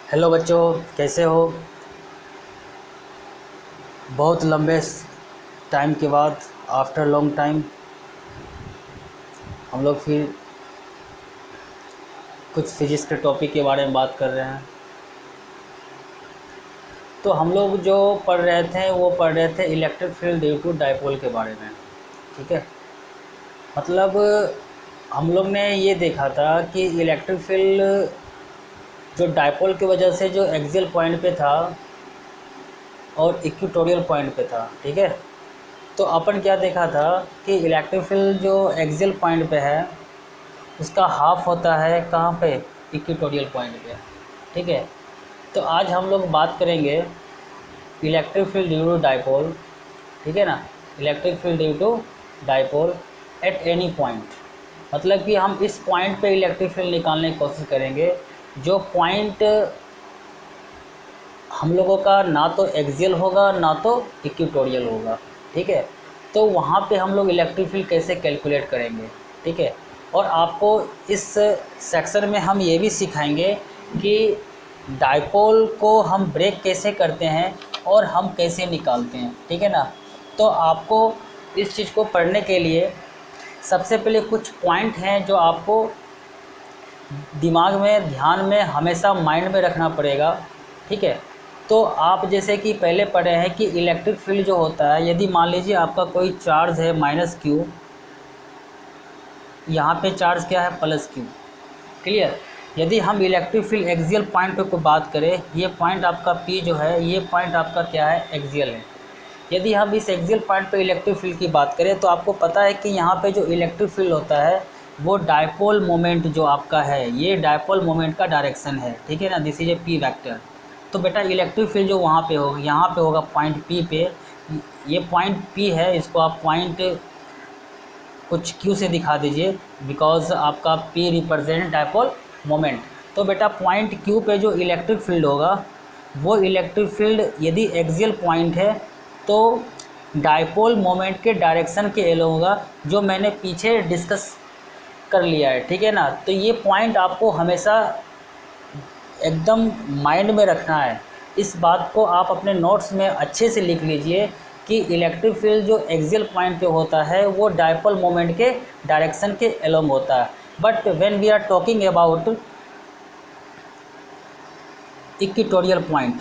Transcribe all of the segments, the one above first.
Hello बच्चों, कैसे हो। बहुत लंबे टाइम के बाद, आफ्टर लॉन्ग टाइम, हम लोग फिर कुछ फिजिक्स के टॉपिक के बारे में बात कर रहे हैं। तो हम लोग जो पढ़ रहे थे वो पढ़ रहे थे electric field due to dipole के बारे में। ठीक है, मतलब हम लोग ने ये देखा था कि इलेक्ट्रिक फील्ड जो डाइपोल की वजह से जो एक्सियल पॉइंट पे था और इक्वेटोरियल पॉइंट पे था। ठीक है, तो अपन क्या देखा था कि इलेक्ट्रिक फील्ड जो एक्सियल पॉइंट पे है उसका हाफ होता है कहाँ पे, इक्वेटोरियल पॉइंट पे। ठीक है, तो आज हम लोग बात करेंगे electric field due to dipole. ठीक है ना, electric field due to dipole at any point, मतलब कि हम इस पॉइंट पे इलेक्ट्रिक फील्ड निकालने की कोशिश करेंगे जो पॉइंट हम लोगों का ना तो एक्सियल होगा ना तो इक्वेटोरियल होगा। ठीक है, तो वहाँ पे हम लोग इलेक्ट्रिक फील्ड कैसे कैलकुलेट करेंगे। ठीक है, और आपको इस सेक्शन में हम ये भी सिखाएंगे कि डाइपोल को हम ब्रेक कैसे करते हैं और हम कैसे निकालते हैं। ठीक है ना, तो आपको इस चीज़ को पढ़ने के लिए सबसे पहले कुछ पॉइंट हैं जो आपको दिमाग में, ध्यान में, हमेशा माइंड में रखना पड़ेगा। ठीक है, तो आप जैसे कि पहले पढ़े हैं कि इलेक्ट्रिक फील्ड जो होता है, यदि मान लीजिए आपका कोई चार्ज है -q, यहाँ पे चार्ज क्या है +q। क्लियर। यदि हम इलेक्ट्रिक फील्ड एक्सियल पॉइंट पे को बात करें, ये पॉइंट आपका P जो है, ये पॉइंट आपका क्या है, एक्सियल है। यदि हम इस एक्सियल पॉइंट पे इलेक्ट्रिक फील्ड की बात करें तो आपको पता है कि यहाँ पे जो इलेक्ट्रिक फील्ड होता है वो डाइपोल मोमेंट जो आपका है, ये डाइपोल मोमेंट का डायरेक्शन है। ठीक है ना, this is a P vector. तो बेटा इलेक्ट्रिक फील्ड जो वहाँ पे होगा, यहाँ पे होगा पॉइंट P पे, ये पॉइंट P है, इसको आप पॉइंट कुछ Q से दिखा दीजिए, बिकॉज आपका P रिप्रेजेंट डाइपोल मोमेंट। तो बेटा पॉइंट Q पे जो इलेक्ट्रिक फील्ड होगा वो इलेक्ट्रिक फील्ड यदि एक्सियल पॉइंट है तो डाइपोल मोमेंट के डायरेक्शन के एलो होगा, जो मैंने पीछे डिस्कस कर लिया है। ठीक है ना, तो ये पॉइंट आपको हमेशा एकदम माइंड में रखना है। इस बात को आप अपने नोट्स में अच्छे से लिख लीजिए कि इलेक्ट्रिक फील्ड जो एक्सियल पॉइंट पे होता है वो डाइपोल मोमेंट के डायरेक्शन के एलोंग होता है। But when we are talking about equatorial point,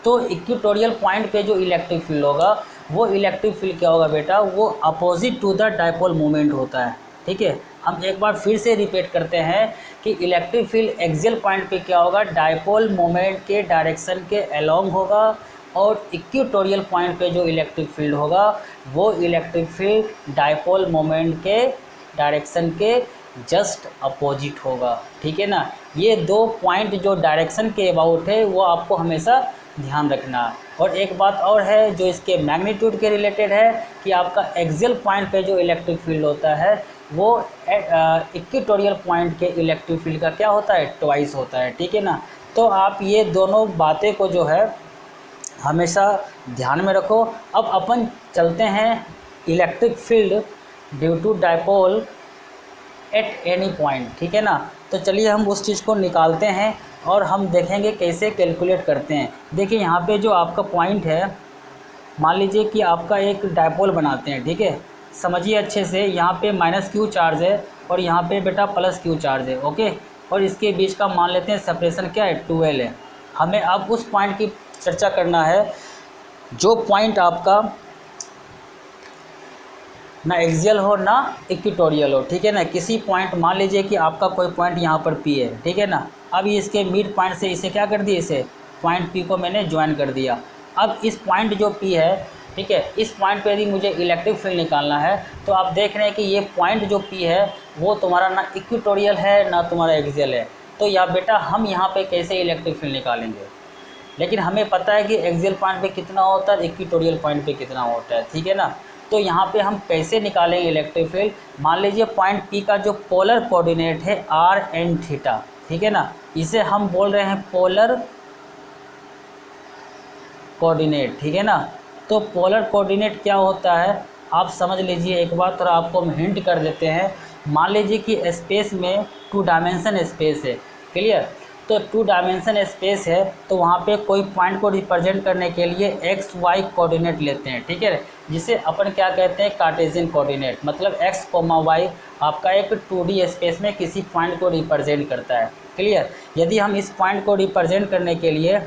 तो इक्वेटोरियल पॉइंट पे जो इलेक्ट्रिक फील्ड होगा वो इलेक्ट्रिक फील्ड क्या होगा बेटा, वो opposite to the dipole moment होता है। ठीक है, हम एक बार फिर से रिपीट करते हैं कि इलेक्ट्रिक फील्ड एक्सियल पॉइंट पे क्या होगा, डाइपोल मोमेंट के डायरेक्शन के अलोंग होगा, और इक्वेटोरियल पॉइंट पे जो इलेक्ट्रिक फील्ड होगा वो इलेक्ट्रिक फील्ड डाइपोल मोमेंट के डायरेक्शन के जस्ट अपोजिट होगा। ठीक है ना, ये दो पॉइंट जो डायरेक्शन के अबाउट है वो आपको हमेशा ध्यान रखना है। और एक बात और है जो इसके मैग्नीट्यूड के रिलेटेड है कि आपका एक्सियल पॉइंट पे जो इलेक्ट्रिक फील्ड होता है वो इक्वेटोरियल पॉइंट के इलेक्ट्रिक फील्ड का क्या होता है, ट्वाइस होता है। ठीक है ना, तो आप ये दोनों बातें को जो है हमेशा ध्यान में रखो। अब अपन चलते हैं electric field due to dipole at any point. ठीक है ना, तो चलिए हम उस चीज़ को निकालते हैं और हम देखेंगे कैसे कैलकुलेट करते हैं। देखिए यहाँ पे जो आपका पॉइंट है, मान लीजिए कि आपका एक डाइपोल बनाते हैं। ठीक है, समझिए अच्छे से, यहाँ पे -q चार्ज है और यहाँ पे बेटा +q चार्ज है। ओके, और इसके बीच का मान लेते हैं सेपरेशन क्या है, 12 है। हमें अब उस पॉइंट की चर्चा करना है जो पॉइंट आपका ना एक्सियल हो ना इक्वेटोरियल हो। ठीक है ना, किसी पॉइंट, मान लीजिए कि आपका कोई पॉइंट यहाँ पर P है। ठीक है ना, अब इसके मिड पॉइंट से इसे क्या कर दिया, इसे पॉइंट P को मैंने ज्वाइन कर दिया। अब इस पॉइंट जो P है, ठीक है, इस पॉइंट पे यदि मुझे इलेक्ट्रिक फील्ड निकालना है तो आप देख रहे हैं कि ये पॉइंट जो P है वो तुम्हारा ना इक्वेटोरियल है ना तुम्हारा एक्सियल है। तो या बेटा हम यहाँ पे कैसे इलेक्ट्रिक फील्ड निकालेंगे, लेकिन हमें पता है कि एक्सियल पॉइंट पे कितना होता है, इक्वेटोरियल पॉइंट पे कितना होता है। ठीक है ना, तो यहाँ पे हम कैसे निकालेंगे इलेक्ट्रिक फील्ड। मान लीजिए पॉइंट P का जो पोलर कोऑर्डिनेट है r एंड थीटा, ठीक है ना, इसे हम बोल रहे हैं पोलर कोऑर्डिनेट। ठीक है ना, तो पोलर कोऑर्डिनेट क्या होता है आप समझ लीजिए एक बार, थोड़ा आपको हम हिंट कर देते हैं। मान लीजिए कि स्पेस में 2 डायमेंशन स्पेस है। क्लियर, तो 2 डायमेंशन स्पेस है तो वहाँ पे कोई पॉइंट को रिप्रेजेंट करने के लिए एक्स वाई कोऑर्डिनेट लेते हैं, ठीक है, जिसे अपन क्या कहते हैं कार्टेशियन कोऑर्डिनेट। मतलब एक्स कोमा वाई आपका एक 2D स्पेस में किसी पॉइंट को रिप्रेजेंट करता है। क्लियर। यदि हम इस पॉइंट को रिप्रेजेंट करने के लिए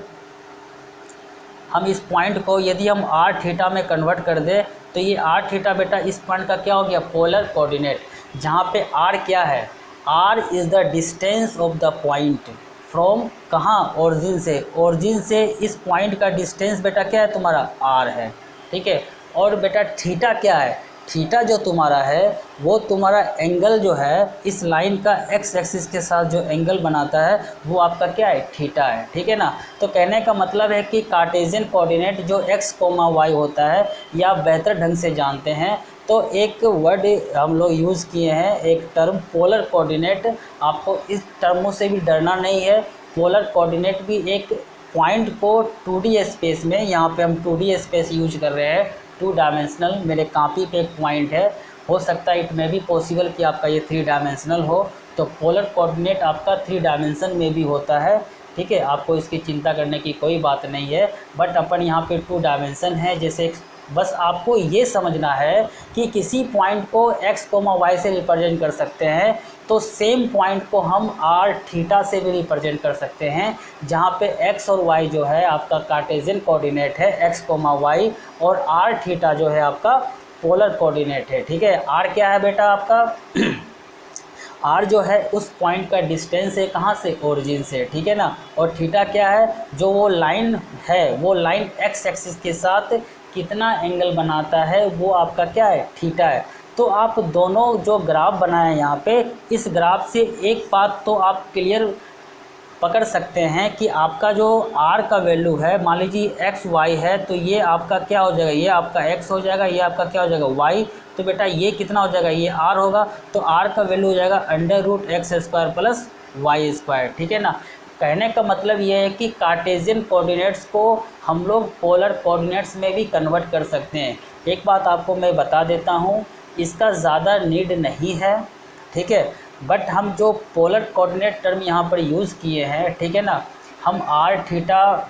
हम इस पॉइंट को यदि हम आर थीटा में कन्वर्ट कर दें तो ये आर थीटा बेटा इस पॉइंट का क्या हो गया पोलर कोऑर्डिनेट, जहाँ पे आर क्या है, r is the distance of the point from कहाँ ओरिजिन से इस पॉइंट का डिस्टेंस बेटा क्या है तुम्हारा आर है, ठीक है। और बेटा थीटा क्या है, थीटा जो तुम्हारा है वो तुम्हारा एंगल जो है इस लाइन का एक्स एक्सिस के साथ जो एंगल बनाता है वो आपका क्या है थीटा है, ठीक है ना। तो कहने का मतलब है कि कार्टेशियन कोऑर्डिनेट जो एक्स कोमा वाई होता है या बेहतर ढंग से जानते हैं तो एक वर्ड हम लोग यूज़ किए हैं, एक टर्म पोलर कोऑर्डिनेट। आपको इस टर्मों से भी डरना नहीं है। पोलर कोऑर्डिनेट भी एक पॉइंट को 2D स्पेस में, यहाँ पे हम 2D स्पेस यूज कर रहे हैं, 2 डायमेंशनल, मेरे कॉपी पे एक पॉइंट है, हो सकता है इट में भी पॉसिबल कि आपका ये 3 डायमेंशनल हो, तो पोलर कोऑर्डिनेट आपका 3 डायमेंशन में भी होता है, ठीक है। आपको इसकी चिंता करने की कोई बात नहीं है। बट अपन यहाँ पे 2 डायमेंशन है, जैसे बस आपको ये समझना है कि किसी पॉइंट को एक्स कोमा वाई से रिप्रेजेंट कर सकते हैं तो सेम पॉइंट को हम आर थीटा से भी रिप्रेजेंट कर सकते हैं, जहाँ पे एक्स और वाई जो है आपका कार्टेशियन कोऑर्डिनेट है एक्स कोमा वाई, और आर थीटा जो है आपका पोलर कोऑर्डिनेट है, ठीक है। आर क्या है बेटा आपका आर जो है उस पॉइंट का डिस्टेंस है कहाँ से ओरिजिन से, ठीक है ना। और थीटा क्या है, जो वो लाइन है वो लाइन एक्स एक्सिस के साथ कितना एंगल बनाता है वो आपका क्या है थीटा है। तो आप दोनों जो ग्राफ बनाए यहाँ पे, इस ग्राफ से एक बात तो आप क्लियर पकड़ सकते हैं कि आपका जो आर का वैल्यू है, मान लीजिए एक्स वाई है, तो ये आपका क्या हो जाएगा, ये आपका एक्स हो जाएगा, ये आपका क्या हो जाएगा वाई, तो बेटा ये कितना हो जाएगा, ये आर होगा, तो आर का वैल्यू हो जाएगा √x² प्लस y², ठीक है ना। कहने का मतलब ये है कि कार्टेशियन कोऑर्डिनेट्स को हम लोग पोलर कोऑर्डिनेट्स में भी कन्वर्ट कर सकते हैं। एक बात आपको मैं बता देता हूँ, इसका ज़्यादा नीड नहीं है, ठीक है। बट हम जो पोलर कोऑर्डिनेट टर्म यहाँ पर यूज़ किए हैं, ठीक है ना, हम आर थीटा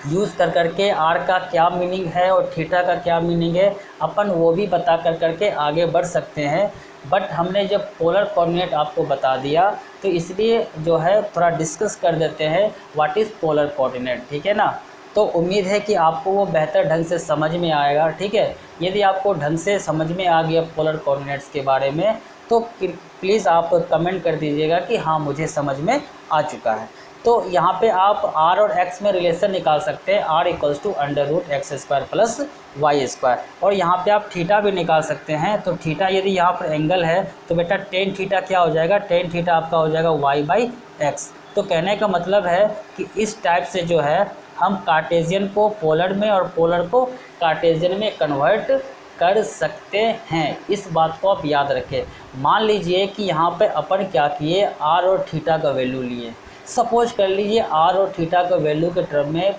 यूज़ कर करके आर का क्या मीनिंग है और थीटा का क्या मीनिंग है अपन वो भी बता कर करके आगे बढ़ सकते हैं। बट हमने जब पोलर कोऑर्डिनेट आपको बता दिया तो इसलिए जो है थोड़ा डिस्कस कर देते हैं व्हाट इज़ पोलर कोऑर्डिनेट, ठीक है ना। तो उम्मीद है कि आपको वो बेहतर ढंग से समझ में आएगा, ठीक है। यदि आपको ढंग से समझ में आ गया पोलर कोऑर्डिनेट्स के बारे में तो प्लीज़ आप कमेंट कर दीजिएगा कि हाँ मुझे समझ में आ चुका है। तो यहाँ पे आप r और x में रिलेशन निकाल सकते हैं, r = √x² प्लस y², और यहाँ पे आप थीटा भी निकाल सकते हैं। तो थीटा यदि यहाँ पर एंगल है तो बेटा टेन थीटा क्या हो जाएगा, टेन थीटा आपका हो जाएगा y/x। तो कहने का मतलब है कि इस टाइप से जो है हम कार्टेशियन को पोलर में और पोलर को कार्टेशियन में कन्वर्ट कर सकते हैं। इस बात को आप याद रखें। मान लीजिए कि यहाँ पे अपन क्या किए, आर और थीटा का वैल्यू लिए। सपोज कर लीजिए आर और थीटा का वैल्यू के टर्म में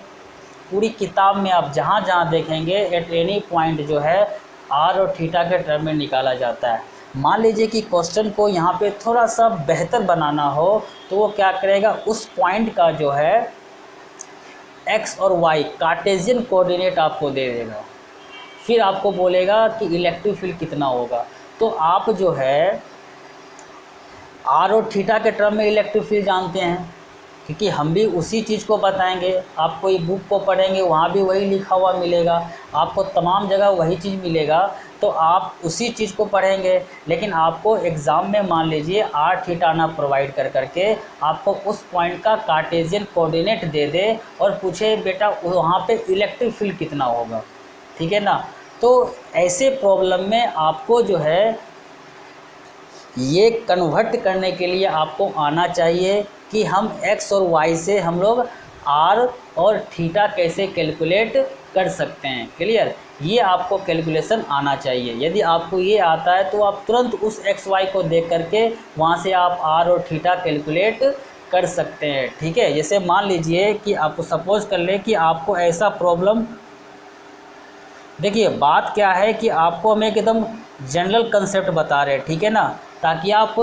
पूरी किताब में आप जहाँ जहाँ देखेंगे एट एनी पॉइंट जो है आर और थीटा के टर्म में निकाला जाता है। मान लीजिए कि क्वेश्चन को यहाँ पे थोड़ा सा बेहतर बनाना हो तो वो क्या करेगा, उस पॉइंट का जो है एक्स और वाई कार्टेशियन कोऑर्डिनेट आपको दे देगा, फिर आपको बोलेगा कि इलेक्ट्रिक फील्ड कितना होगा। तो आप जो है आर और थीटा के टर्म में इलेक्ट्रिक फील्ड जानते हैं, क्योंकि हम भी उसी चीज़ को बताएंगे। आप कोई बुक को पढ़ेंगे वहाँ भी वही लिखा हुआ मिलेगा, आपको तमाम जगह वही चीज़ मिलेगा, तो आप उसी चीज़ को पढ़ेंगे। लेकिन आपको एग्ज़ाम में मान लीजिए आर थीटा ना प्रोवाइड कर करके आपको उस पॉइंट का कार्टेशियन कोऑर्डिनेट दे दे और पूछे बेटा वहाँ पे इलेक्ट्रिक फील्ड कितना होगा, ठीक है ना। तो ऐसे प्रॉब्लम में आपको जो है ये कन्वर्ट करने के लिए आपको आना चाहिए कि हम x और y से हम लोग r और थीटा कैसे कैलकुलेट कर सकते हैं। क्लियर, ये आपको कैलकुलेशन आना चाहिए। यदि आपको ये आता है तो आप तुरंत उस x y को देख करके वहाँ से आप r और थीटा कैलकुलेट कर सकते हैं, ठीक है। जैसे मान लीजिए कि आपको सपोज कर ले कि आपको ऐसा प्रॉब्लम, देखिए बात क्या है कि आपको हम एकदम जनरल कंसेप्ट बता रहे हैं, ठीक है ना, ताकि आप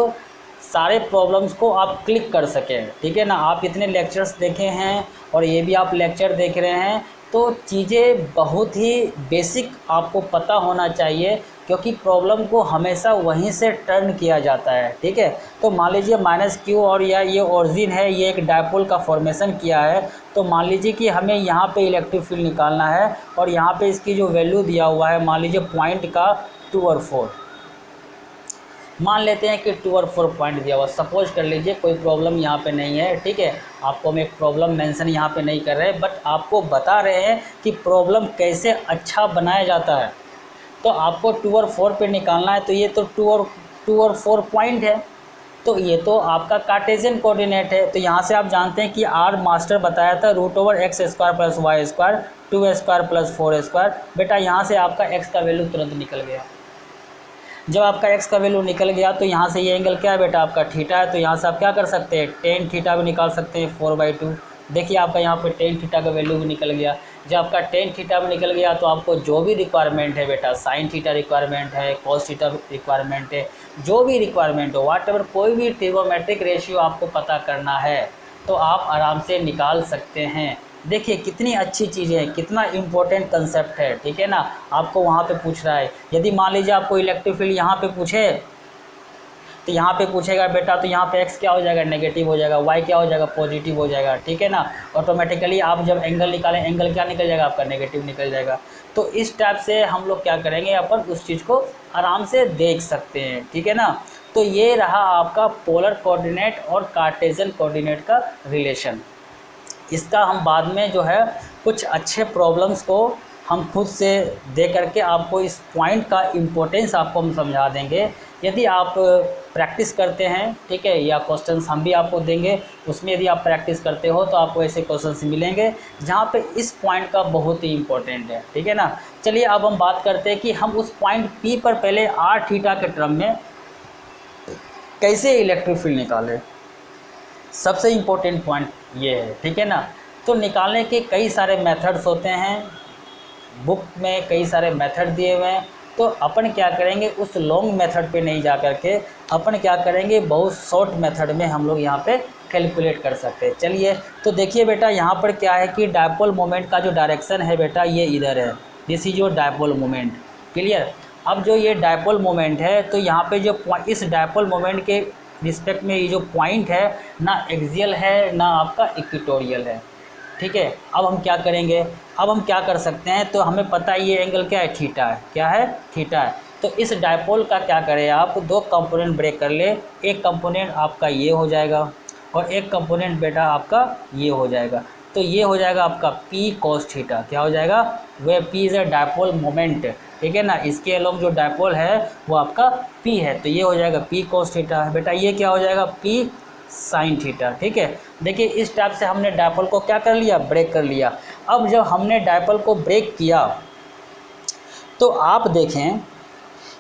सारे प्रॉब्लम्स को आप क्लिक कर सकें, ठीक है ना। आप इतने लेक्चर्स देखे हैं और ये भी आप लेक्चर देख रहे हैं, तो चीज़ें बहुत ही बेसिक आपको पता होना चाहिए, क्योंकि प्रॉब्लम को हमेशा वहीं से टर्न किया जाता है, ठीक है। तो मान लीजिए माइनस क्यू और या ये ओरिजिन है, ये एक डायपोल का फॉर्मेशन किया है, तो मान लीजिए कि हमें यहाँ पे इलेक्ट्रिक फील्ड निकालना है और यहाँ पे इसकी जो वैल्यू दिया हुआ है, मान लीजिए पॉइंट का 2 और 4, मान लेते हैं कि 2 और 4 पॉइंट दिया हुआ, सपोज कर लीजिए, कोई प्रॉब्लम यहाँ पे नहीं है, ठीक है। आपको हम एक प्रॉब्लम मेंशन यहाँ पे नहीं कर रहे, बट आपको बता रहे हैं कि प्रॉब्लम कैसे अच्छा बनाया जाता है। तो आपको 2 और 4 पे निकालना है, तो ये तो 2 और 4 पॉइंट है, तो ये तो आपका कार्टेशियन कोऑर्डिनेट है। तो यहाँ से आप जानते हैं कि आर मास्टर बताया था √x² + y², 2² + 4²। बेटा यहाँ से आपका x का वैल्यू तुरंत निकल गया। जब आपका x का वैल्यू निकल गया तो यहाँ से ये एंगल क्या है बेटा, आपका थीटा है। तो यहाँ से आप क्या कर सकते हैं, tan थीटा भी निकाल सकते हैं 4/2। देखिए आपका यहाँ पे tan थीटा का वैल्यू भी निकल गया। जब आपका tan थीटा भी निकल गया तो आपको जो भी रिक्वायरमेंट है बेटा, sin थीटा रिक्वायरमेंट है, cos थीटा रिक्वायरमेंट है, जो भी रिक्वायरमेंट हो, व्हाटएवर, कोई भी ट्रिगोनोमेट्रिक रेशियो आपको पता करना है तो आप आराम से निकाल सकते हैं। देखिए कितनी अच्छी चीज़ें हैं, कितना इम्पोर्टेंट कंसेप्ट है, ठीक है ना। आपको वहाँ पे पूछ रहा है, यदि मान लीजिए आपको इलेक्ट्रिक फील्ड यहाँ पे पूछे, तो यहाँ पे पूछेगा बेटा, तो यहाँ पे x क्या हो जाएगा, नेगेटिव हो जाएगा, y क्या हो जाएगा, पॉजिटिव हो जाएगा, ठीक है ना। ऑटोमेटिकली आप जब एंगल निकालें, एंगल क्या निकल जाएगा आपका, नेगेटिव निकल जाएगा। तो इस टाइप से हम लोग क्या करेंगे, अपन उस चीज़ को आराम से देख सकते हैं, ठीक है ना। तो ये रहा आपका पोलर कोऑर्डिनेट और कार्टेशियन कोऑर्डिनेट का रिलेशन। इसका हम बाद में जो है कुछ अच्छे प्रॉब्लम्स को हम खुद से दे करके आपको इस पॉइंट का इम्पोर्टेंस आपको हम समझा देंगे। यदि आप प्रैक्टिस करते हैं, ठीक है, या क्वेश्चंस हम भी आपको देंगे, उसमें यदि आप प्रैक्टिस करते हो तो आपको ऐसे क्वेश्चंस मिलेंगे जहाँ पे इस पॉइंट का बहुत ही इम्पोर्टेंट है, ठीक है ना। चलिए अब हम बात करते हैं कि हम उस पॉइंट P पर पहले r थीटा के टर्म में कैसे इलेक्ट्रिक फील्ड निकालें। सबसे इम्पोर्टेंट पॉइंट ये है, ठीक है ना। तो निकालने के कई सारे मेथड्स होते हैं, बुक में कई सारे मेथड दिए हुए हैं। तो अपन क्या करेंगे, उस लॉन्ग मेथड पे नहीं जा करके अपन क्या करेंगे, बहुत शॉर्ट मेथड में हम लोग यहाँ पे कैलकुलेट कर सकते हैं। चलिए तो देखिए बेटा, यहाँ पर क्या है कि डायपोल मोमेंट का जो डायरेक्शन है बेटा, ये इधर है, this is your dipole moment, clear. अब जो ये डायपोल मोमेंट है, तो यहाँ पे जो इस डायपोल मोमेंट के रिस्पेक्ट में ये जो पॉइंट है ना एक्सियल है ना आपका इक्वेटोरियल है, ठीक है। अब हम क्या करेंगे, अब हम क्या कर सकते हैं, तो हमें पता है ये एंगल क्या है, थीटा है, क्या है, थीटा है। तो इस डायपोल का क्या करें आप, दो कंपोनेंट ब्रेक कर ले, एक कंपोनेंट आपका ये हो जाएगा और एक कंपोनेंट बेटा आपका ये हो जाएगा। तो ये हो जाएगा आपका P cos थीटा, क्या हो जाएगा, वह P is a dipole moment, ठीक है ना। इसके अलोंग जो डायपोल है वो आपका P है, तो ये हो जाएगा P cos थीटा बेटा। ये क्या हो जाएगा, P sin थीटा, ठीक है। देखिए इस टाइप से हमने डायपोल को क्या कर लिया, ब्रेक कर लिया। अब जब हमने डायपोल को ब्रेक किया तो आप देखें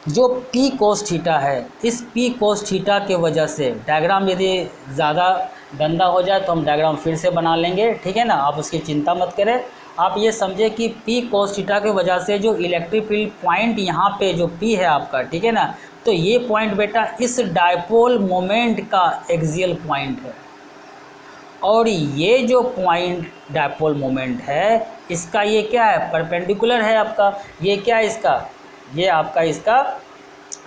जो P cos थीटा है, इस P cos थीटा के वजह से डायग्राम यदि ज़्यादा गंदा हो जाए तो हम डायग्राम फिर से बना लेंगे, ठीक है ना, आप उसकी चिंता मत करें। आप ये समझे कि P cos थीटा के वजह से जो इलेक्ट्रिक फील्ड पॉइंट यहाँ पे जो P है आपका, ठीक है ना, तो ये पॉइंट बेटा इस डायपोल मोमेंट का एक्सियल पॉइंट है। और ये जो पॉइंट डायपोल मोमेंट है, इसका ये क्या है, परपेंडिकुलर है आपका। ये क्या है इसका, ये आपका इसका,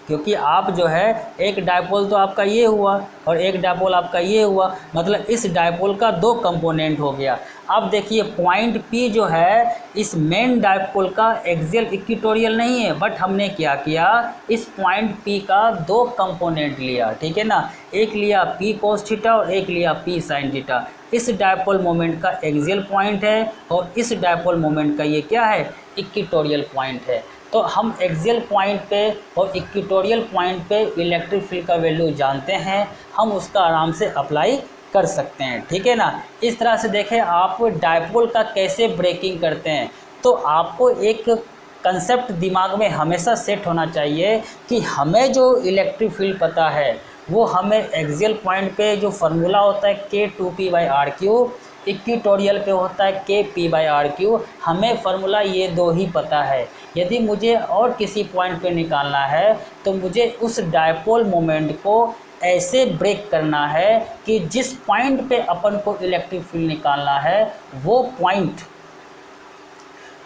क्योंकि आप जो है एक डायपोल तो आपका ये हुआ और एक डायपोल आपका ये हुआ, मतलब इस डायपोल का दो कंपोनेंट हो गया। अब देखिए पॉइंट P जो है इस मेन डायपोल का एक्सियल इक्वेटोरियल नहीं है, बट हमने क्या किया, इस पॉइंट P का दो कंपोनेंट लिया, ठीक है ना। एक लिया P cos थीटा और एक लिया P sin थीटा। इस डायपोल मोमेंट का एक्सियल पॉइंट है और इस डायपोल मोमेंट का ये क्या है, इक्वेटोरियल पॉइंट है। तो हम एक्सियल पॉइंट पे और इक्वेटोरियल पॉइंट पे इलेक्ट्रिक फील्ड का वैल्यू जानते हैं, हम उसका आराम से अप्लाई कर सकते हैं, ठीक है ना। इस तरह से देखें आप डायपोल का कैसे ब्रेकिंग करते हैं। तो आपको एक कंसेप्ट दिमाग में हमेशा सेट होना चाहिए कि हमें जो इलेक्ट्रिक फील्ड पता है वो हमें एक्सियल पॉइंट पे जो फार्मूला होता है K2P/r3, इक्वेटोरियल पे होता है KP/r3। हमें फार्मूला ये दो ही पता है। यदि मुझे और किसी पॉइंट पे निकालना है तो मुझे उस डायपोल मोमेंट को ऐसे ब्रेक करना है कि जिस पॉइंट पे अपन को इलेक्ट्रिक फील्ड निकालना है वो पॉइंट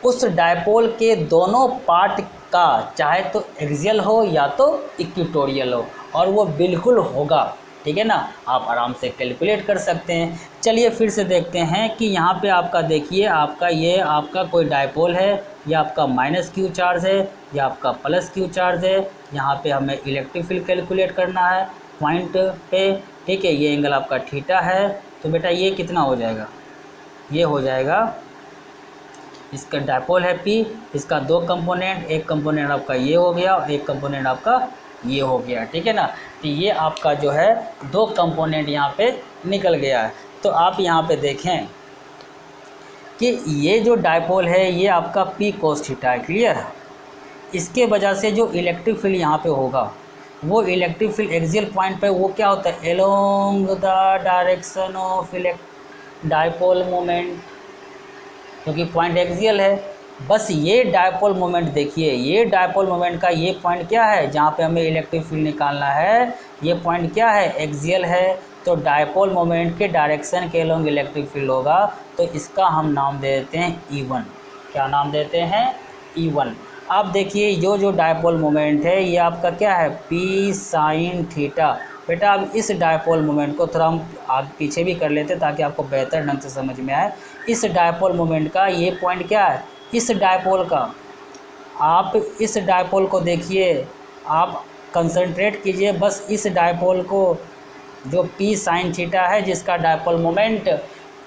उस डायपोल के दोनों पार्ट का चाहे तो एक्सियल हो या तो इक्वेटोरियल हो, और वो बिल्कुल होगा। ठीक है ना, आप आराम से कैलकुलेट कर सकते हैं। चलिए फिर से देखते हैं कि यहाँ पे आपका देखिए, आपका ये आपका कोई डायपोल है, या आपका माइनस क्यू चार्ज है, या आपका प्लस क्यू चार्ज है। यहाँ पे हमें इलेक्ट्रिक फील्ड कैलकुलेट करना है पॉइंट पे। ठीक है, ये एंगल आपका थीटा है। तो बेटा ये कितना हो जाएगा, ये हो जाएगा, इसका डायपोल है P, इसका दो कंपोनेंट, एक कंपोनेंट आपका ये हो गया और एक कंपोनेंट आपका ये हो गया। ठीक है ना, तो ये आपका जो है दो कंपोनेंट यहाँ पे निकल गया है। तो आप यहाँ पे देखें कि ये जो डायपोल है ये आपका P cos थीटा है। क्लियर है, इसके वजह से जो इलेक्ट्रिक फील्ड यहाँ पे होगा वो इलेक्ट्रिक फील्ड एक्सियल पॉइंट पे वो क्या होता है, along the direction of dipole moment, क्योंकि पॉइंट एक्सियल है। बस ये डायपोल मोमेंट देखिए, ये डायपोल मोमेंट का ये पॉइंट क्या है जहाँ पे हमें इलेक्ट्रिक फील्ड निकालना है, ये पॉइंट क्या है, एक्सियल है। तो डायपोल मोमेंट के डायरेक्शन के अलोंग इलेक्ट्रिक फील्ड होगा, तो इसका हम नाम दे देते हैं E1। क्या नाम देते हैं, E1। आप देखिए जो डायपोल मोमेंट है ये आपका क्या है, P sin थीटा। बेटा अब इस डायपोल मोमेंट को थोड़ा हम आगे पीछे भी कर लेते ताकि आपको बेहतर ढंग से समझ में आए। इस डायपोल मोमेंट का ये पॉइंट क्या है, इस डायपोल का, आप इस डायपोल को देखिए, आप कंसंट्रेट कीजिए बस इस डायपोल को, जो P sin थीटा है जिसका डायपोल मोमेंट,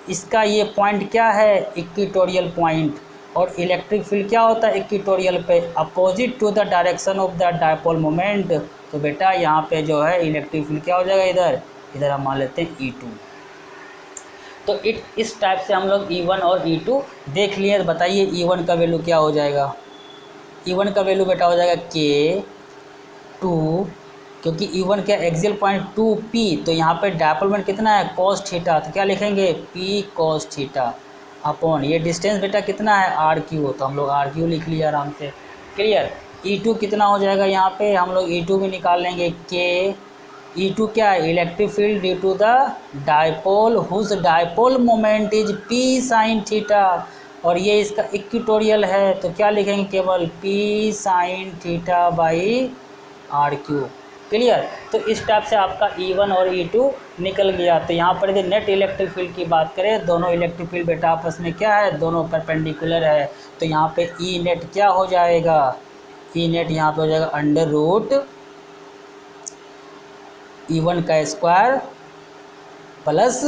इसका ये पॉइंट क्या है, इक्वेटोरियल पॉइंट। और इलेक्ट्रिक फील्ड क्या होता है इक्वेटोरियल पे, opposite to the direction of the dipole moment. तो बेटा यहाँ पे जो है इलेक्ट्रिक फील्ड क्या हो जाएगा, इधर हम मान लेते हैं E2। तो इस टाइप से हम लोग E1 और E2 देख लिए। बताइए E1 का वैल्यू क्या हो जाएगा, E1 का वैल्यू बेटा हो जाएगा K2, क्योंकि E1 क्या एक्सियल पॉइंट 2P, तो यहाँ पे डायपोल मोमेंट कितना है, cos थीटा, तो क्या लिखेंगे P cos थीटा अपॉन ये डिस्टेंस बेटा कितना है RQ, तो हम लोग RQ लिख लिया आराम से। क्लियर। E2 कितना हो जाएगा, यहाँ पे हम लोग E2 भी निकाल लेंगे, K E2 क्या है, electric field due to the dipole whose dipole moment is P sin theta, और ये इसका इक्वेटोरियल है, तो क्या लिखेंगे, केवल P sin theta by RQ। Clear. तो इस टाइप से आपका E1 और E2 निकल गया। तो यहाँ पर यदि नेट इलेक्ट्रिक फील्ड की बात करें, दोनों इलेक्ट्रिक फील्ड बेटा आपस में क्या है, दोनों परपेंडिकुलर है। तो यहाँ पे E नेट क्या हो जाएगा, E नेट यहाँ पे हो जाएगा अंडर रूट E1 का स्क्वायर प्लस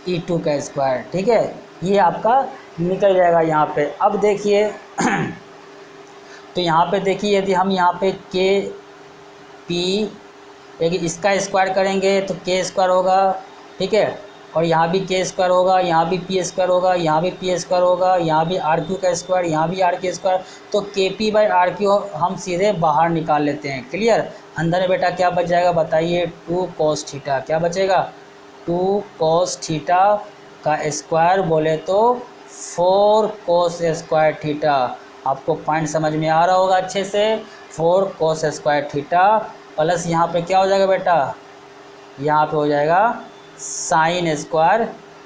E2 का स्क्वायर। ठीक है, ये आपका निकल जाएगा यहाँ पे। अब देखिए तो यहाँ पे देखिए यदि हम यहाँ पे P यदि इसका स्क्वायर करेंगे तो K स्क्वायर होगा। ठीक है, और यहाँ भी K स्क्वायर होगा, यहाँ भी P स्क्वायर होगा, यहाँ भी P स्क्वायर होगा, यहाँ भी RQ का स्क्वायर, यहाँ भी RQ स्क्वायर। तो KP बाई RQ हम सीधे बाहर निकाल लेते हैं। क्लियर। अंदर में बेटा क्या बच जाएगा बताइए, 2 cos थीटा। क्या बचेगा, 2 cos थीटा का स्क्वायर बोले तो 4 cos स्क्वायर थीटा। आपको पॉइंट समझ में आ रहा होगा अच्छे से। 4 cos स्क्वायर थीटा प्लस यहाँ पे क्या हो जाएगा बेटा, यहाँ पे हो जाएगा साइन स्क्वायर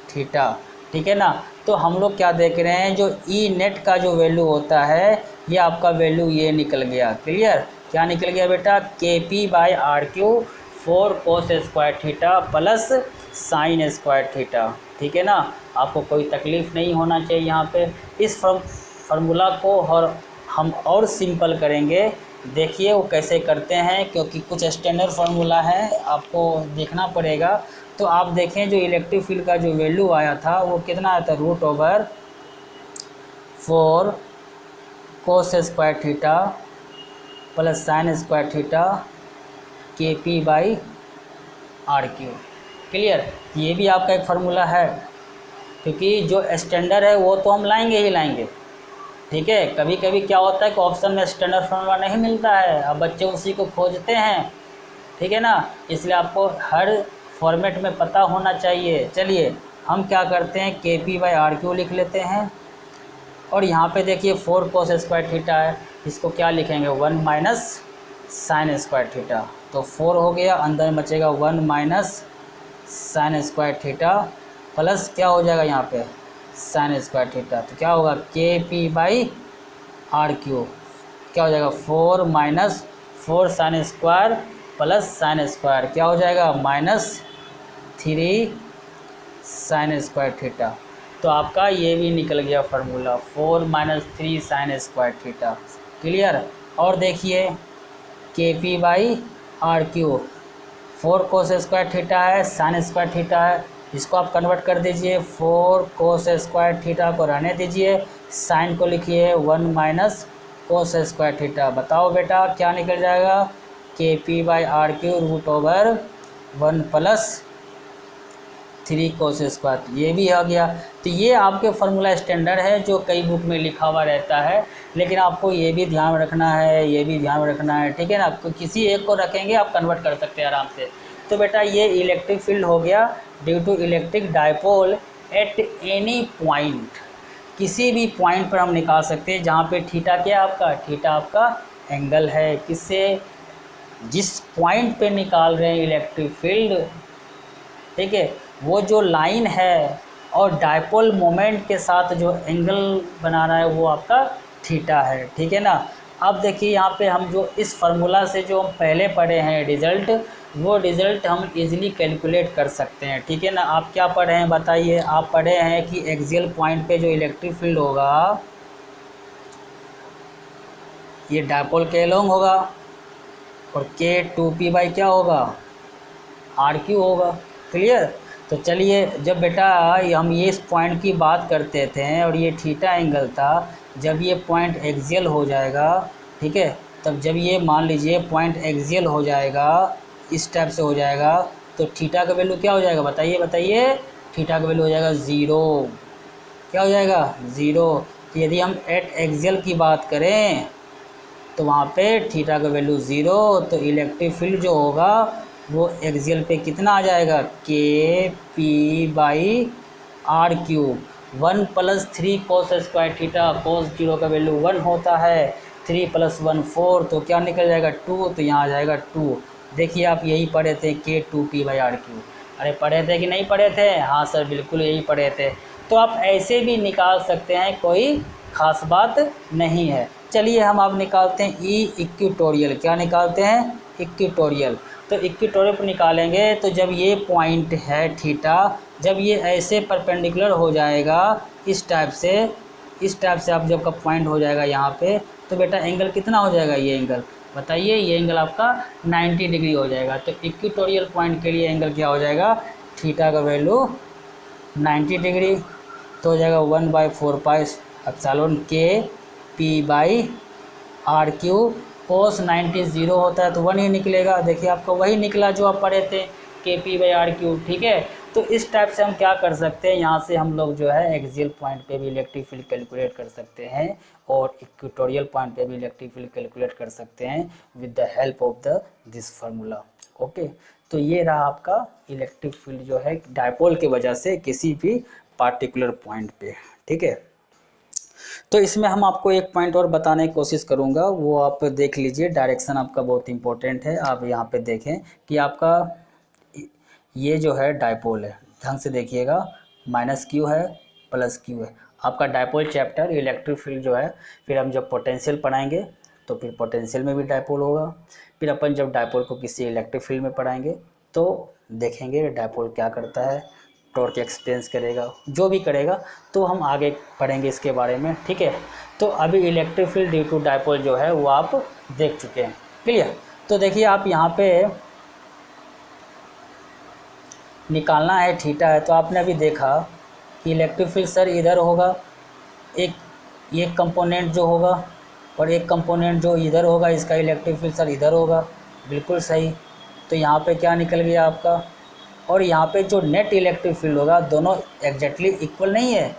थीटा। ठीक है ना। तो हम लोग क्या देख रहे हैं, जो ई नेट का जो वैल्यू होता है ये आपका वैल्यू ये निकल गया। क्लियर। क्या निकल गया बेटा, KP by RQ 4 cos square theta plus sign square theta. ठीक है ना, आपको कोई तकलीफ़ नहीं होना चाहिए यहाँ पे। इस फार्मूला को और हम और सिंपल करेंगे, देखिए वो कैसे करते हैं, क्योंकि कुछ स्टैंडर्ड फार्मूला है आपको देखना पड़ेगा। तो आप देखें जो इलेक्ट्रिक फील्ड का जो वैल्यू आया था वो कितना आया था, √4 cos square theta plus sign square theta KP by RQ। Clear. ये भी आपका एक फार्मूला है, क्योंकि जो स्टैंडर्ड है वो तो हम लाएंगे ही लाएंगे। ठीक है, कभी कभी क्या होता है कि ऑप्शन में स्टैंडर्ड फार्मूला नहीं मिलता है, अब बच्चे उसी को खोजते हैं। ठीक है ना, इसलिए आपको हर फॉर्मेट में पता होना चाहिए। चलिए हम क्या करते हैं, KP बाई RQ लिख लेते हैं, और यहाँ पे देखिए 4 cos स्क्वायर थीटा है, इसको क्या लिखेंगे, 1 माइनस साइन स्क्वायर थीटा। तो 4 हो गया, अंदर में बचेगा 1 minus sign square theta plus क्या हो जाएगा यहाँ पे साइन स्क्वायर थीटा। तो क्या होगा के पी बाई आर क्यू, क्या हो जाएगा 4 minus 4 sine square plus sine square क्या हो जाएगा -3 साइन स्क्वायर थीटा। तो आपका ये भी निकल गया formula 4 minus 3 sine square theta. Clear. और देखिए k P by r cube 4 cos square theta है, साइन स्क्वायर थीटा है, इसको आप कन्वर्ट कर दीजिए 4 कोस स्क्वायर थीटा को रहने दीजिए, साइन को लिखिए 1 माइनस कोस स्क्वायर थीटा। बताओ बेटा क्या निकल जाएगा के P by r cube √1 plus 3 cos square. ये भी आ गया। तो ये आपके फार्मूला स्टैंडर्ड है जो कई बुक में लिखा हुआ रहता है, लेकिन आपको ये भी ध्यान रखना है, ये भी ध्यान रखना है, ठीक है ना। आपको किसी एक को रखेंगे आप कन्वर्ट कर सकते हैं आराम से। तो बेटा ये इलेक्ट्रिक फील्ड हो गया due to electric dipole at any point, किसी भी पॉइंट पर हम निकाल सकते हैं जहाँ पे थीटा क्या आपका, थीटा आपका एंगल है, किससे, जिस पॉइंट पे निकाल रहे हैं इलेक्ट्रिक फील्ड, ठीक है, वो जो लाइन है और डायपोल मोमेंट के साथ जो एंगल बना रहा है वो आपका थीटा है, ठीक है ना। अब देखिए यहाँ पे हम जो इस फार्मूला से जो हम पहले पढ़े हैं रिज़ल्ट, वो रिज़ल्ट हम इजीली कैलकुलेट कर सकते हैं, ठीक है ना। आप क्या पढ़े हैं बताइए। आप पढ़े हैं कि एक्सियल पॉइंट पे जो इलेक्ट्रिक फील्ड होगा ये डायपोल के अलोंग होगा और के 2p बाई क्या होगा आर क्यू होगा। क्लियर। तो चलिए जब बेटा हम ये इस पॉइंट की बात करते थे और ये थीटा एंगल था, जब ये पॉइंट एक्सियल हो जाएगा, ठीक है, तब जब ये मान लीजिए पॉइंट एक्सियल हो जाएगा, इस टाइप से हो जाएगा, तो थीटा का वैल्यू क्या हो जाएगा बताइए बताइए, थीटा का वैल्यू हो जाएगा 0। क्या हो जाएगा 0। तो यदि हम एट एक्सियल की बात करें तो वहाँ पे थीटा का वैल्यू 0, तो इलेक्ट्रिक फील्ड जो होगा वो एक्सियल पे कितना आ जाएगा के P by are cube 1 plus 3 cos square theta, cos 0 का वैल्यू 1 होता है, 3 + 1 4, तो क्या निकल जाएगा 2, तो यहाँ आ जाएगा 2। देखिए आप यही पढ़े थे के 2p बाई आर क्यूब। अरे पढ़े थे कि नहीं पढ़े थे। हाँ सर बिल्कुल यही पढ़े थे। तो आप ऐसे भी निकाल सकते हैं, कोई ख़ास बात नहीं है। चलिए हम अब निकालते हैं ई इक्वेटोरियल। क्या निकालते हैं इक्वेटोरियल। तो इक्वेटोरियल पर निकालेंगे तो जब ये पॉइंट है थीटा, जब ये ऐसे परपेंडिकुलर हो जाएगा इस टाइप से आप जब का पॉइंट हो जाएगा यहाँ पे, तो बेटा एंगल कितना हो जाएगा, ये एंगल बताइए, ये एंगल आपका 90 डिग्री हो जाएगा। तो इक्वेटोरियल पॉइंट के लिए एंगल क्या हो जाएगा, थीटा का वैल्यू 90 डिग्री, तो हो जाएगा 1/4 पाई एप्सिलॉन के पी बाई आर क्यूब। कोस 90 0 होता है तो 1 ही निकलेगा। देखिए आपका वही निकला जो आप पढ़े थे के पी बाई आर क्यूब, ठीक है। तो इस टाइप से हम क्या कर सकते हैं, यहाँ से हम लोग जो है एक्सियल पॉइंट पे भी इलेक्ट्रिक फील्ड कैलकुलेट कर सकते हैं और इक्वेटोरियल पॉइंट पे भी इलेक्ट्रिक फील्ड कैलकुलेट कर सकते हैं with the help of this formula. Okay, तो ये रहा आपका इलेक्ट्रिक फील्ड जो है डायपोल की वजह से किसी भी पार्टिकुलर पॉइंट पे, ठीक है। तो इसमें हम आपको एक पॉइंट और बताने की कोशिश करूँगा, वो आप देख लीजिए। डायरेक्शन आपका बहुत इंपॉर्टेंट है। आप यहाँ पे देखें कि आपका ये जो है डायपोल है, ढंग से देखिएगा, -q है +q है। आपका डायपोल चैप्टर इलेक्ट्रिक फील्ड जो है, फिर हम जब पोटेंशियल पढ़ाएंगे तो फिर पोटेंशियल में भी डायपोल होगा। फिर अपन जब डायपोल को किसी इलेक्ट्रिक फील्ड में पढ़ाएंगे तो देखेंगे डायपोल क्या करता है, टॉर्क एक्सपीरियंस करेगा, जो भी करेगा तो हम आगे पढ़ेंगे इसके बारे में, ठीक है। तो अभी electric field due to dipole जो है वो आप देख चुके हैं, क्लियर। तो देखिए आप यहाँ पे निकालना है थीटा है, तो आपने अभी देखा कि इलेक्ट्रिक फील्ड सर इधर होगा, एक कंपोनेंट जो होगा और एक कंपोनेंट जो इधर होगा, इसका इलेक्ट्रिक फील्ड सर इधर होगा, बिल्कुल सही। तो यहाँ पे क्या निकल गया आपका, और यहाँ पे जो नेट इलेक्ट्रिक फील्ड होगा दोनों एग्जैक्टली इक्वल नहीं है,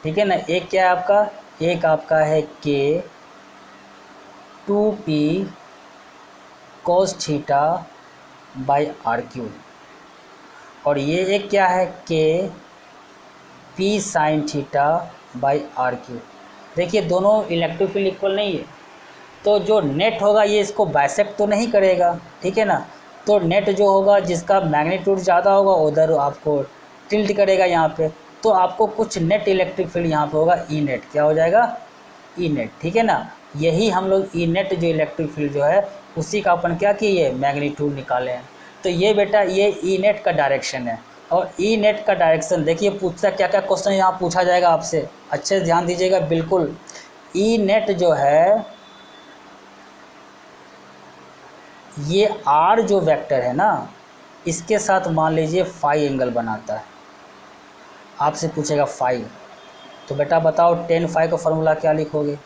ठीक है ना। एक क्या है आपका, एक आपका है k 2p cos theta by are cube, और ये एक क्या है k p sine theta by are cube. देखिए दोनों इलेक्ट्रिक फील्ड इक्वल नहीं है, तो जो नेट होगा ये इसको बाइसेक्ट तो नहीं करेगा, ठीक है ना। तो नेट जो होगा जिसका मैग्नीट्यूड ज़्यादा होगा उधर आपको टिल्ट करेगा यहाँ पे, तो आपको कुछ नेट इलेक्ट्रिक फील्ड यहाँ पे होगा ई नेट। क्या हो जाएगा? ई नेट, ठीक है ना। यही हम लोग ई नेट जो इलेक्ट्रिक फील्ड जो है उसी का अपन क्या किए, मैग्नीट्यूड निकाले हैं। तो ये बेटा ये ई नेट का डायरेक्शन है। और ई नेट का डायरेक्शन देखिए पूछता क्या क्या क्वेश्चन यहाँ पूछा जाएगा आपसे, अच्छे से ध्यान दीजिएगा बिल्कुल। ई नेट जो है ये आर जो वेक्टर है ना इसके साथ मान लीजिए फाई एंगल बनाता है। आपसे पूछेगा फाई, तो बेटा बताओ टेन फाई का फॉर्मूला क्या लिखोगे?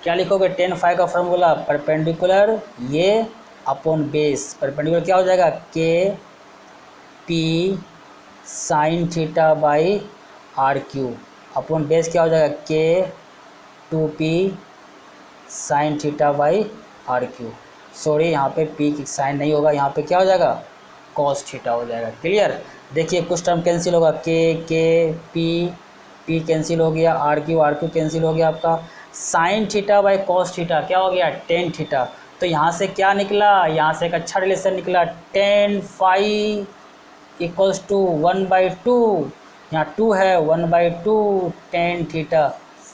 क्या लिखोगे टेन फाई का फॉर्मूला? परपेंडिकुलर ये अपॉन बेस, परपेंडिकुलर क्या हो जाएगा? के p sine theta by r cube upon base क्या हो जाएगा? K 2p sine theta by r cube. Sorry यहाँ पे p की साइन नहीं होगा, यहाँ पे क्या हो जाएगा? कॉस थीटा हो जाएगा। क्लियर? देखिए कुछ टर्म कैंसिल होगा, के p कैंसिल हो गया, आर क्यू कैंसिल हो गया आपका। Sign theta by cos theta क्या हो गया? Tan theta. तो यहाँ से क्या निकला? यहाँ से एक अच्छा रिलेशन निकला, टेन फाई इक्वल्स टू 1/2। यहाँ 2 है, 1/2 tan theta.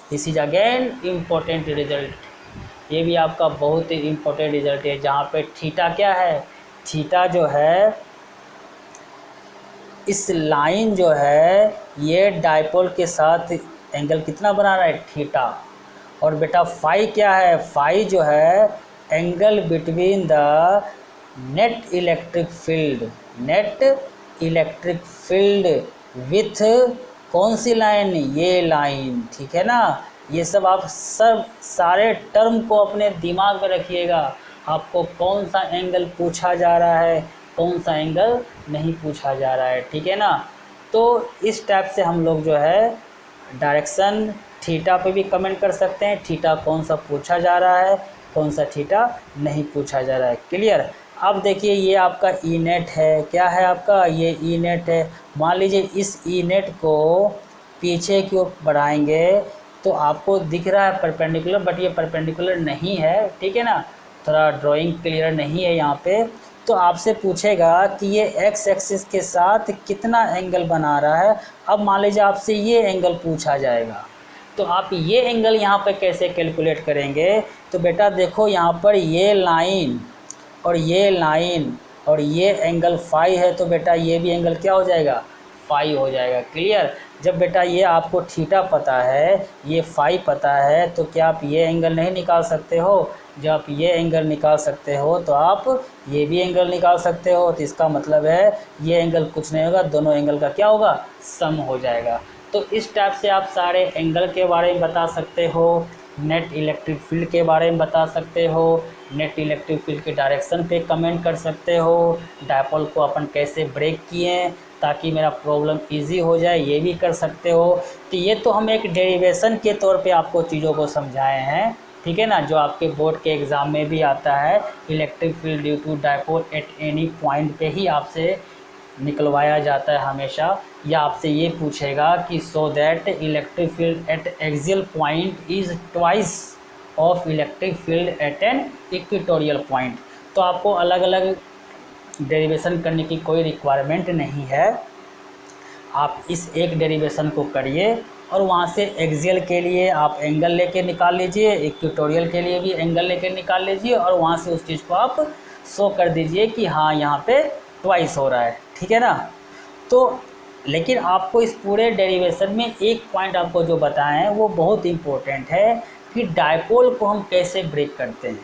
This is again important result. ये भी आपका बहुत ही इम्पोर्टेंट रिजल्ट है, जहाँ पे थीटा क्या है? थीटा जो है इस लाइन जो है ये डायपोल के साथ एंगल कितना बना रहा है? थीटा। और बेटा फाई क्या है? फाई जो है angle between the net electric field, net electric field with कौन सी लाइन? ये लाइन, ठीक है ना। ये सब आप सब सारे टर्म को अपने दिमाग में रखिएगा। आपको कौन सा एंगल पूछा जा रहा है, कौन सा एंगल नहीं पूछा जा रहा है, ठीक है ना। तो इस टाइप से हम लोग जो है डायरेक्शन थीटा पे भी कमेंट कर सकते हैं, थीटा कौन सा पूछा जा रहा है, कौन सा थीटा नहीं पूछा जा रहा है। क्लियर? अब देखिए ये आपका ई नेट है, क्या है आपका? ये ई नेट है। मान लीजिए इस ई नेट को पीछे की ओर बढ़ाएंगे तो आपको दिख रहा है परपेंडिकुलर, बट ये परपेंडिकुलर नहीं है, ठीक है ना। थोड़ा ड्राइंग क्लियर नहीं है यहाँ पे। तो आपसे पूछेगा कि ये एक्स एक्सिस के साथ कितना एंगल बना रहा है। अब मान लीजिए आपसे ये एंगल पूछा जाएगा, तो आप ये एंगल यहाँ पे कैसे कैलकुलेट करेंगे? तो बेटा देखो यहाँ पर ये लाइन और ये लाइन और ये एंगल फाई है, तो बेटा ये भी एंगल क्या हो जाएगा? फाई हो जाएगा। क्लियर? जब बेटा ये आपको थीटा पता है, ये फाई पता है, तो क्या आप ये एंगल नहीं निकाल सकते हो? जब आप ये एंगल निकाल सकते हो तो आप ये भी एंगल निकाल सकते हो। तो इसका मतलब है ये एंगल कुछ नहीं होगा, दोनों एंगल का क्या होगा? सम हो जाएगा। तो इस टाइप से आप सारे एंगल के बारे में बता सकते हो, नेट इलेक्ट्रिक फील्ड के बारे में बता सकते हो, नेट इलेक्ट्रिक फील्ड के डायरेक्शन पे कमेंट कर सकते हो, डायपोल को अपन कैसे ब्रेक किए ताकि मेरा प्रॉब्लम इजी हो जाए, ये भी कर सकते हो। तो ये तो हम एक डेरिवेशन के तौर पे आपको चीज़ों को समझाए हैं, ठीक है ना, जो आपके बोर्ड के एग्ज़ाम में भी आता है। Electric field due to dipole at any point पे ही आपसे निकलवाया जाता है हमेशा। या आपसे ये पूछेगा कि so that electric field at axial point is twice of electric field at an equatorial point. तो आपको अलग अलग डेरिवेशन करने की कोई रिक्वायरमेंट नहीं है, आप इस एक डेरिवेशन को करिए और वहाँ से एक्सियल के लिए आप एंगल लेके निकाल लीजिए, इक्वेटोरियल के लिए भी एंगल लेके निकाल लीजिए और वहाँ से उस चीज़ को आप शो कर दीजिए कि हाँ यहाँ पे ट्वाइस हो रहा है, ठीक है ना। तो लेकिन आपको इस पूरे डेरिवेशन में एक पॉइंट आपको जो बताएं हैं वो बहुत इम्पोर्टेंट है कि डायपोल को हम कैसे ब्रेक करते हैं,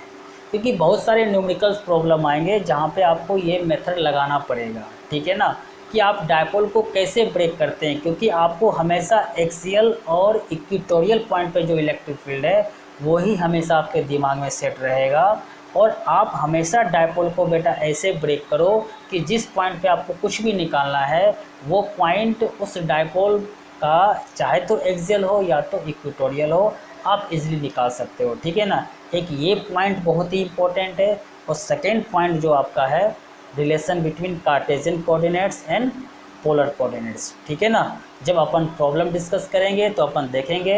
क्योंकि बहुत सारे न्यूमेरिकल्स प्रॉब्लम आएंगे जहाँ पे आपको ये मेथड लगाना पड़ेगा, ठीक है ना, कि आप डायपोल को कैसे ब्रेक करते हैं। क्योंकि आपको हमेशा एक्सियल और इक्वेटोरियल पॉइंट पे जो इलेक्ट्रिक फील्ड है वही हमेशा आपके दिमाग में सेट रहेगा। और आप हमेशा डायपोल को बेटा ऐसे ब्रेक करो कि जिस पॉइंट पे आपको कुछ भी निकालना है वो पॉइंट उस डायपोल का चाहे तो एक्सियल हो या तो इक्वेटोरियल हो, आप इजीली निकाल सकते हो, ठीक है ना। एक ये पॉइंट बहुत ही इम्पोर्टेंट है। और सेकेंड पॉइंट जो आपका है relation between Cartesian coordinates and polar coordinates, ठीक है ना। जब अपन प्रॉब्लम डिस्कस करेंगे तो अपन देखेंगे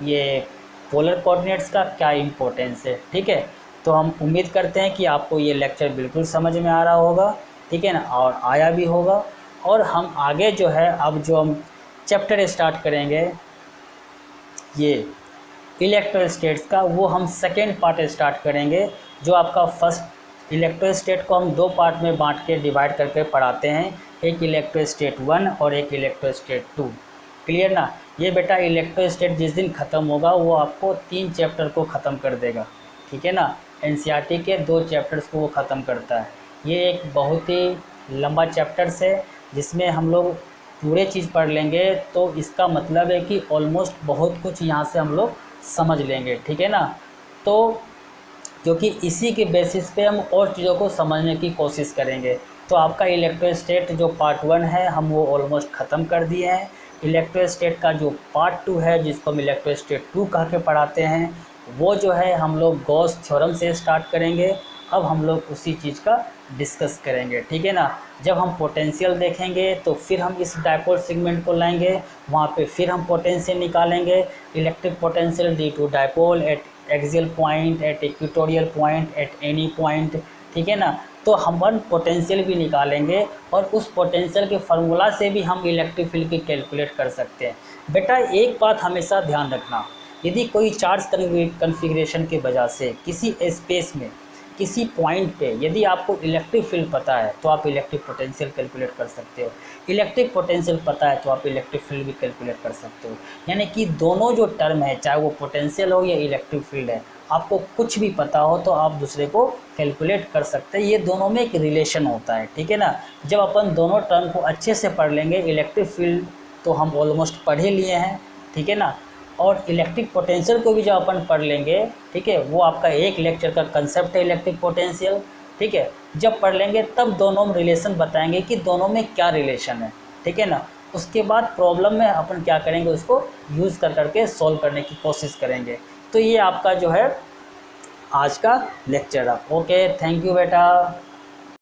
ये पोलर कोऑर्डिनेट्स का क्या इम्पोर्टेंस है। ठीक है, तो हम उम्मीद करते हैं कि आपको ये लेक्चर बिल्कुल समझ में आ रहा होगा, ठीक है ना, और आया भी होगा। और हम आगे जो है अब जो हम चैप्टर स्टार्ट करेंगे ये इलेक्ट्रोस्टेट्स का, वो हम सेकेंड पार्ट स्टार्ट करेंगे। जो आपका फर्स्ट इलेक्ट्रोस्टेट को हम दो पार्ट में बांट के डिवाइड करके पढ़ाते हैं, एक इलेक्ट्रोस्टेट 1 और एक इलेक्ट्रोस्टेट 2। क्लियर ना। ये बेटा इलेक्ट्रोस्टेट जिस दिन ख़त्म होगा वो आपको 3 चैप्टर को ख़त्म कर देगा, ठीक है ना। एनसीईआरटी के 2 चैप्टर्स को वो ख़त्म करता है। ये एक बहुत ही लंबा चैप्टर्स है जिसमें हम लोग पूरे चीज़ पढ़ लेंगे, तो इसका मतलब है कि ऑलमोस्ट बहुत कुछ यहाँ से हम लोग समझ लेंगे, ठीक है ना। तो क्योंकि इसी के बेसिस पे हम और चीज़ों को समझने की कोशिश करेंगे। तो आपका इलेक्ट्रोस्टेट जो पार्ट 1 है हम वो ऑलमोस्ट ख़त्म कर दिए हैं। इलेक्ट्रोस्टेट का जो पार्ट 2 है जिसको हम इलेक्ट्रोस्टेट 2 कह के पढ़ाते हैं, वो जो है हम लोग गॉस थ्योरम से स्टार्ट करेंगे। अब हम लोग उसी चीज़ का डिस्कस करेंगे, ठीक है ना। जब हम पोटेंशियल देखेंगे तो फिर हम इस डायपोल सेगमेंट को लाएंगे, वहाँ पे फिर हम पोटेंशियल निकालेंगे, electric potential due to dipole at axial point, at equatorial point, at any point, ठीक है ना। तो हम पोटेंशियल भी निकालेंगे और उस पोटेंशियल के फार्मूला से भी हम इलेक्ट्रिक फील्ड की कैलकुलेट कर सकते हैं। बेटा एक बात हमेशा ध्यान रखना, यदि कोई चार्ज कन्फिग्रेशन की वजह से किसी स्पेस में किसी पॉइंट पे यदि आपको इलेक्ट्रिक फील्ड पता है तो आप इलेक्ट्रिक पोटेंशियल कैलकुलेट कर सकते हो, इलेक्ट्रिक पोटेंशियल पता है तो आप इलेक्ट्रिक फील्ड भी कैलकुलेट कर सकते हो। यानी कि दोनों जो टर्म है, चाहे वो पोटेंशियल हो या इलेक्ट्रिक फील्ड है, आपको कुछ भी पता हो तो आप दूसरे को कैलकुलेट कर सकते हैं। ये दोनों में एक रिलेशन होता है, ठीक है ना। जब अपन दोनों टर्म को अच्छे से पढ़ लेंगे, इलेक्ट्रिक फील्ड तो हम ऑलमोस्ट पढ़ ही लिए हैं, ठीक है ना, और इलेक्ट्रिक पोटेंशियल को भी जब अपन पढ़ लेंगे, ठीक है, वो आपका एक लेक्चर का कंसेप्ट है इलेक्ट्रिक पोटेंशियल, ठीक है। जब पढ़ लेंगे तब दोनों में रिलेशन बताएंगे कि दोनों में क्या रिलेशन है, ठीक है ना। उसके बाद प्रॉब्लम में अपन क्या करेंगे, उसको यूज़ कर करके सॉल्व करने की कोशिश करेंगे। तो ये आपका जो है आज का लेक्चर है। ओके, थैंक यू बेटा।